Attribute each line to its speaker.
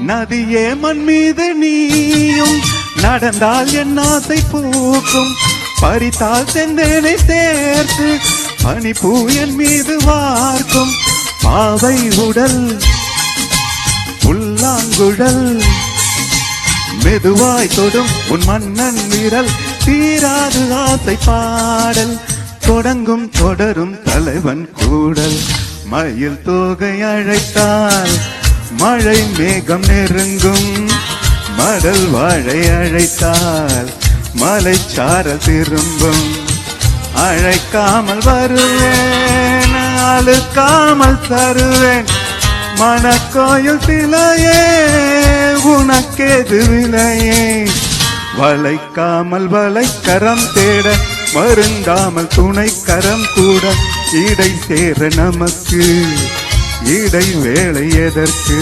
Speaker 1: நதியே மண் மீது நீயும் நடந்தால் என் ஆசை பூக்கும், பறித்தால் செந்தேனை சேர்த்து பனிப்பூ என் மீது வார்க்கும். பாவை உடல் புல்லாங்குழல் மெதுவாய் தொடும் உன் மன்னன் விரல், தீராது ஆசை பாடல் தொடங்கும் தொடரும் தலைவன் கூடல். மயில் தோகை அழைத்தால் மழை மேகம் நெருங்கும், மடல் வாழை அழைத்தால் மலைச்சாரல் திரும்பும். அழைக்காமல் வருவேன் அழுக்காமல் தருவேன், மணக்கோயில் சிலையே உனக்கேது விலையே. வளைக்காமல் வளைக்கரம் தேட மருந்தாமல் துணை கரம் கூட, இடை சேர நமக்கு இடை வேலை எதற்கு?